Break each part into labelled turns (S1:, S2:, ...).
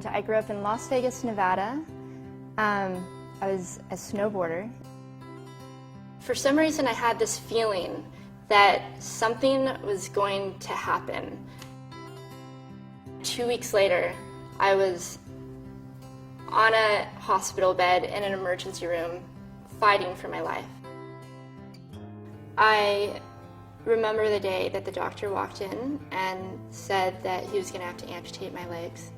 S1: and I grew up in Las Vegas, Nevada. I was a snowboarder. For some reason, I had this feeling that something was going to happen. 2 weeks later, I was on a hospital bed in an emergency room, fighting for my life. I remember the day that the doctor walked in and said that he was going to have to amputate my legs.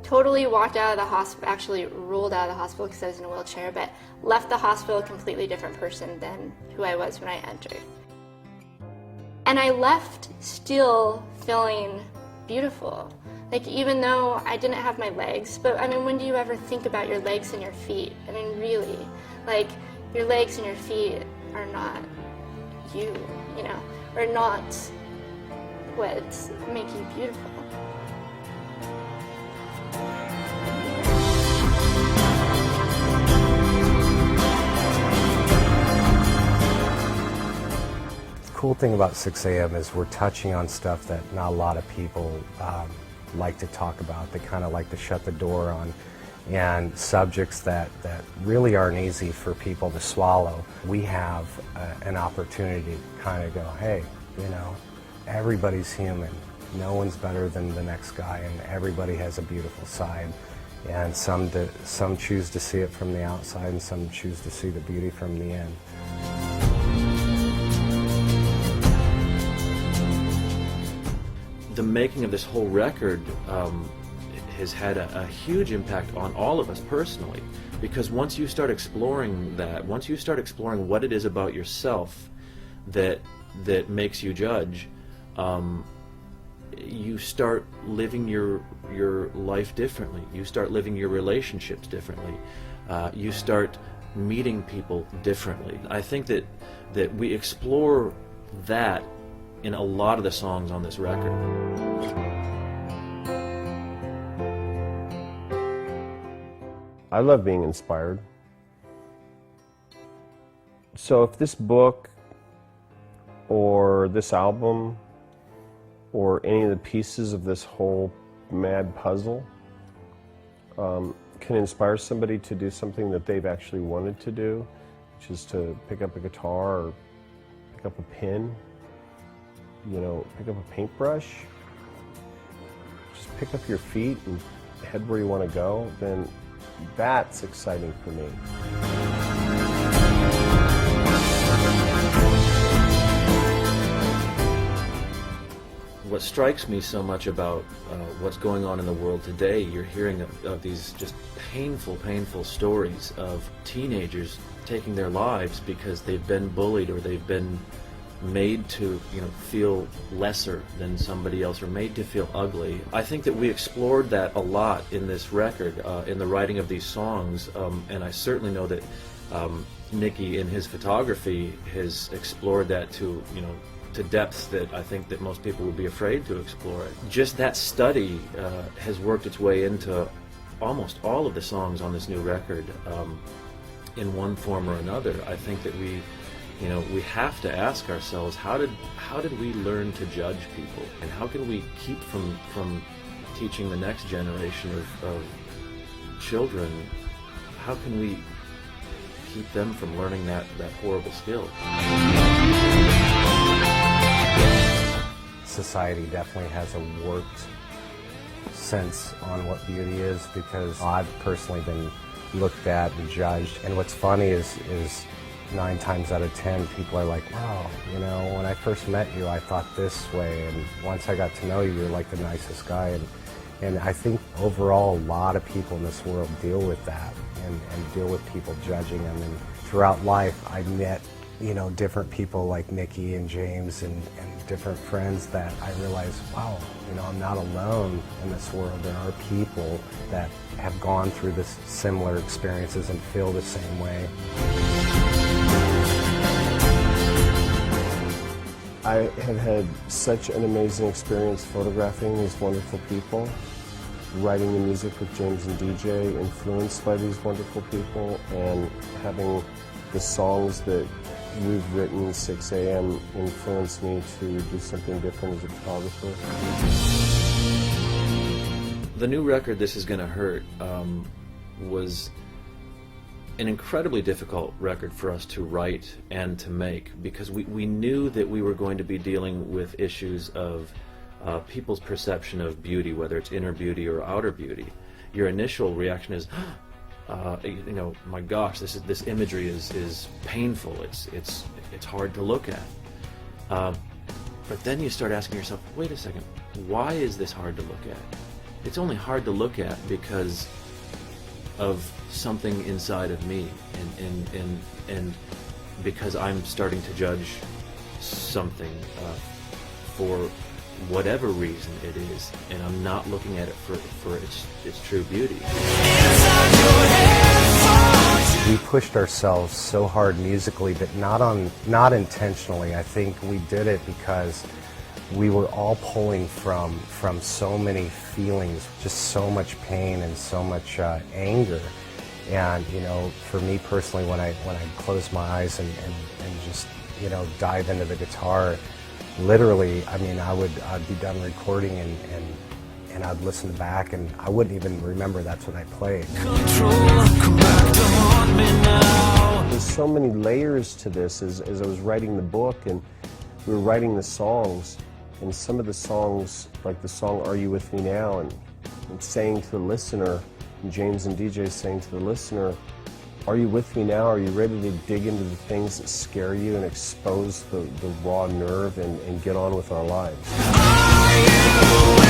S1: Totally walked out of the hospital, actually rolled out of the hospital because I was in a wheelchair, but left the hospital a completely different person than who I was when I entered. And I left still feeling beautiful. Like, even though I didn't have my legs, but I mean, when do you ever think about your legs and your feet? I mean, really, like, your legs and your feet are not you know, are not what make you beautiful.
S2: The cool thing about 6 a.m. is we're touching on stuff that not a lot of people like to talk about. They kind of like to shut the door on, and subjects that really aren't easy for people to swallow. We have an opportunity to kind of go, hey, you know, everybody's human. No one's better than the next guy, and everybody has a beautiful side. And some choose to see it from the outside, and some choose to see the beauty from the in.
S3: The making of this whole record has had a huge impact on all of us personally, because once you start exploring that, once you start exploring what it is about yourself that makes you judge, you start living your life differently. You start living your relationships differently. You start meeting people differently. I think that we explore that in a lot of the songs on this record.
S4: I love being inspired. So if this book or this album or any of the pieces of this whole mad puzzle can inspire somebody to do something that they've actually wanted to do, which is to pick up a guitar or pick up a pen, you know, pick up a paintbrush, just pick up your feet and head where you want to go, then that's exciting for me.
S3: What strikes me so much about what's going on in the world today, you're hearing of these just painful, painful stories of teenagers taking their lives because they've been bullied or they've been made to, you know, feel lesser than somebody else or made to feel ugly. I think that we explored that a lot in this record, in the writing of these songs, and I certainly know that Nikki in his photography has explored that to, you know, to depths that I think that most people would be afraid to explore it. Just that study has worked its way into almost all of the songs on this new record in one form or another. I think that we have to ask ourselves, how did we learn to judge people, and how can we keep from teaching the next generation of children, how can we keep them from learning that horrible skill?
S2: Society definitely has a warped sense on what beauty is, because I've personally been looked at and judged, and what's funny is 9 times out of 10 people are like, wow, you know, when I first met you I thought this way, and once I got to know you, you're like the nicest guy. And I think overall a lot of people in this world deal with that and deal with people judging them. And throughout life I met, you know, different people like Nikki and James and different friends that I realized, wow, you know, I'm not alone in this world. There are people that have gone through this similar experiences and feel the same way.
S4: I have had such an amazing experience photographing these wonderful people, writing the music with James and DJ, influenced by these wonderful people, and having the songs that we've written, 6 a.m., influenced me to do something different as a photographer.
S3: The new record, This Is Gonna Hurt, was an incredibly difficult record for us to write and to make, because we knew that we were going to be dealing with issues of people's perception of beauty, whether it's inner beauty or outer beauty. Your initial reaction is, you know, my gosh, this imagery is painful. It's hard to look at. But then you start asking yourself, wait a second, why is this hard to look at? It's only hard to look at because of something inside of me, and because I'm starting to judge something for whatever reason it is, and I'm not looking at it for its true beauty.
S2: We pushed ourselves so hard musically, but not intentionally. I think we did it because we were all pulling from so many feelings, just so much pain and so much anger. And you know, for me personally, when I close my eyes and just, you know, dive into the guitar, literally, I mean, I'd be done recording and I'd listen back and I wouldn't even remember that's what I played.
S4: There's so many layers to this as I was writing the book and we were writing the songs, and some of the songs, like the song Are You With Me Now, and saying to the listener, and James and DJ saying to the listener, are you with me now? Are you ready to dig into the things that scare you and expose the raw nerve and get on with our lives? Are you